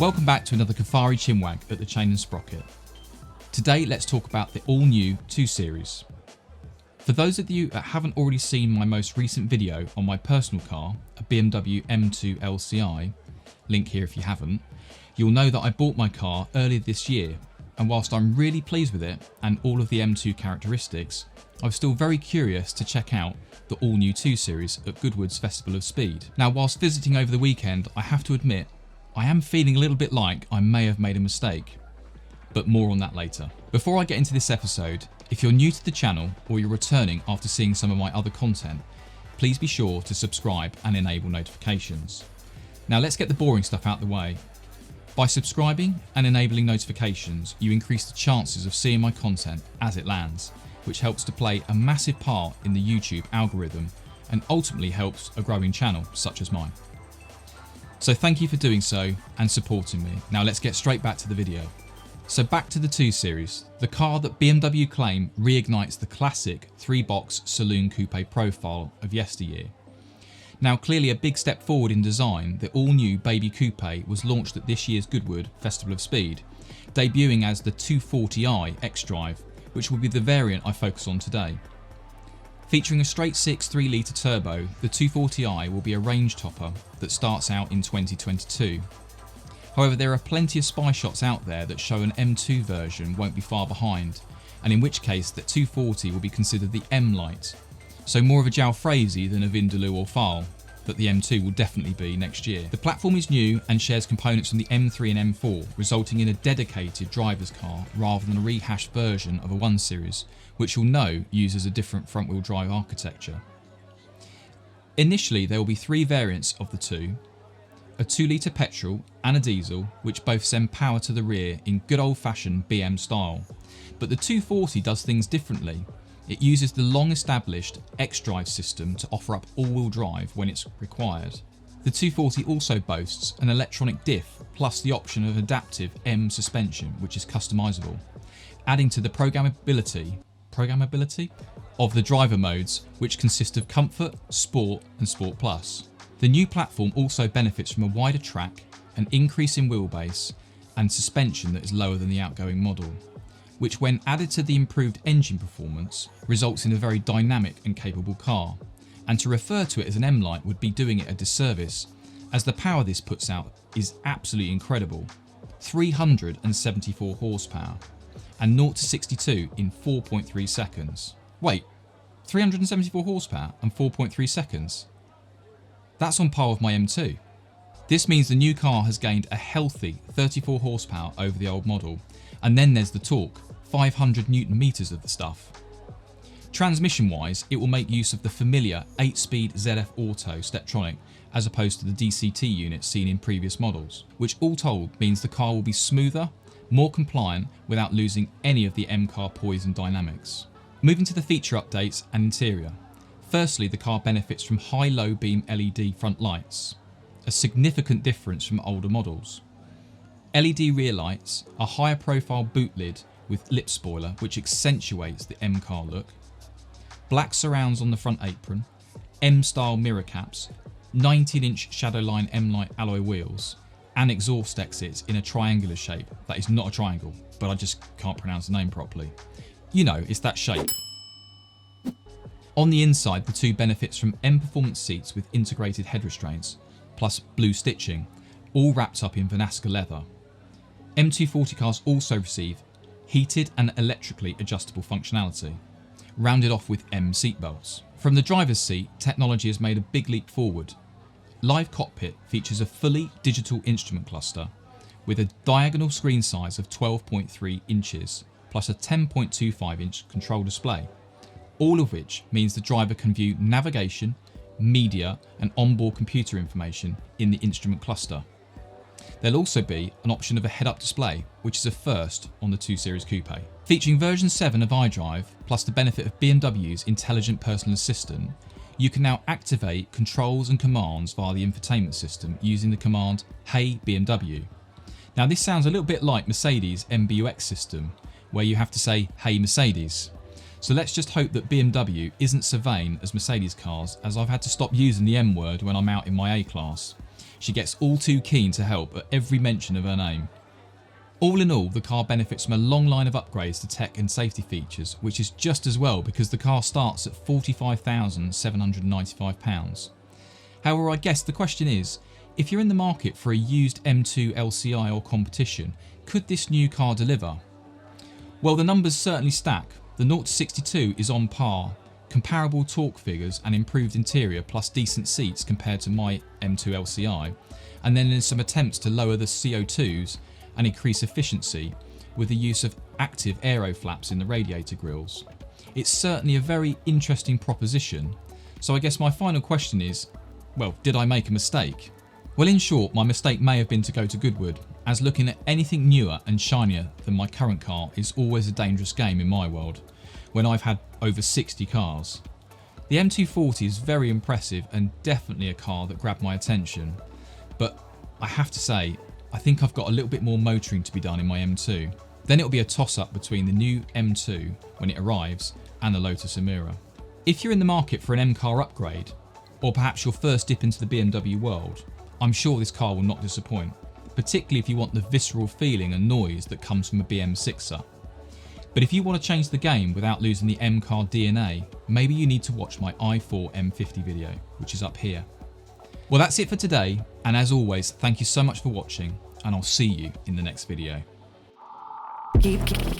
Welcome back to another CARfari Chinwag at the Chain Sprocket. Today let's talk about the all-new 2 Series. For those of you that haven't already seen my most recent video on my personal car, a BMW M240i, link here if you haven't, you'll know that I bought my car earlier this year, and whilst I'm really pleased with it and all of the M2 characteristics, I was still very curious to check out the all-new 2 Series at Goodwood's Festival of Speed. Now, whilst visiting over the weekend, I have to admit I am feeling a little bit like I may have made a mistake, but more on that later. Before I get into this episode, if you're new to the channel or you're returning after seeing some of my other content, please be sure to subscribe and enable notifications. Now let's get the boring stuff out the way. By subscribing and enabling notifications, you increase the chances of seeing my content as it lands, which helps to play a massive part in the YouTube algorithm and ultimately helps a growing channel such as mine. So thank you for doing so and supporting me. Now let's get straight back to the video. So back to the 2 Series, the car that BMW claim reignites the classic 3-box saloon coupe profile of yesteryear. Now clearly a big step forward in design, the all-new Baby Coupe was launched at this year's Goodwood Festival of Speed, debuting as the 240i xDrive, which will be the variant I focus on today. Featuring a straight 6 3-litre turbo, the 240i will be a range topper that starts out in 2022. However, there are plenty of spy shots out there that show an M2 version won't be far behind, and in which case that 240 will be considered the M-Lite, so more of a jalfrezi than a Vindaloo or Fal, that the M2 will definitely be next year. The platform is new and shares components from the M3 and M4, resulting in a dedicated driver's car rather than a rehashed version of a 1 Series, which you'll know uses a different front-wheel drive architecture. Initially there will be 3 variants of the 2, a 2-litre petrol and a diesel, which both send power to the rear in good old-fashioned BM style. But the 240 does things differently. It uses the long-established xDrive system to offer up all-wheel drive when it's required. The 240 also boasts an electronic diff plus the option of adaptive M suspension, which is customisable, adding to the programmability of the driver modes, which consist of Comfort, Sport and Sport Plus. The new platform also benefits from a wider track, an increase in wheelbase and suspension that is lower than the outgoing model, which when added to the improved engine performance results in a very dynamic and capable car, and to refer to it as an M-Lite would be doing it a disservice, as the power this puts out is absolutely incredible. 374 horsepower and 0 to 62 in 4.3 seconds. Wait, 374 horsepower and 4.3 seconds? That's on par with my M2. This means the new car has gained a healthy 34 horsepower over the old model, and then there's the torque, 500 Newton meters of the stuff. Transmission wise, it will make use of the familiar 8-speed ZF Auto Steptronic as opposed to the DCT unit seen in previous models, which all told means the car will be smoother, more compliant without losing any of the M-Car poise and dynamics. Moving to the feature updates and interior. Firstly, the car benefits from high-low beam LED front lights, a significant difference from older models. LED rear lights, a higher profile boot lid with lip spoiler which accentuates the M-Car look, black surrounds on the front apron, M-style mirror caps, 19-inch Shadowline M-Lite alloy wheels, and exhaust exits in a triangular shape. That is not a triangle, but I just can't pronounce the name properly. You know, it's that shape. On the inside, the 2 benefits from M Performance seats with integrated head restraints, plus blue stitching, all wrapped up in Vanasca leather. M240 cars also receive heated and electrically adjustable functionality, rounded off with M seatbelts. From the driver's seat, technology has made a big leap forward. Live Cockpit features a fully digital instrument cluster with a diagonal screen size of 12.3 inches plus a 10.25 inch control display, all of which means the driver can view navigation, media and onboard computer information in the instrument cluster. There'll also be an option of a head-up display, which is a first on the 2 Series Coupe. Featuring version 7 of iDrive, plus the benefit of BMW's intelligent personal assistant, you can now activate controls and commands via the infotainment system using the command Hey BMW. Now this sounds a little bit like Mercedes' MBUX system, where you have to say Hey Mercedes. So let's just hope that BMW isn't so vain as Mercedes cars, as I've had to stop using the M word when I'm out in my A-Class. She gets all too keen to help at every mention of her name. All in all, the car benefits from a long line of upgrades to tech and safety features, which is just as well because the car starts at £45,795. However, I guess the question is, if you're in the market for a used M2 LCI or competition, could this new car deliver? Well, the numbers certainly stack. The 0-62 is on par, comparable torque figures and improved interior plus decent seats compared to my M2 LCI, and then there's some attempts to lower the CO2s and increase efficiency with the use of active aero flaps in the radiator grills. It's certainly a very interesting proposition, so I guess my final question is, well, did I make a mistake? Well, in short, my mistake may have been to go to Goodwood, as looking at anything newer and shinier than my current car is always a dangerous game in my world, when I've had over 60 cars. The M240 is very impressive and definitely a car that grabbed my attention, but I have to say, I think I've got a little bit more motoring to be done in my M2. Then it'll be a toss-up between the new M2 when it arrives and the Lotus Emira. If you're in the market for an M car upgrade, or perhaps your first dip into the BMW world, I'm sure this car will not disappoint, particularly if you want the visceral feeling and noise that comes from a BM6er. But if you want to change the game without losing the M car DNA, maybe you need to watch my i4 M50 video, which is up here. Well, that's it for today, and as always, thank you so much for watching, and I'll see you in the next video. Keep the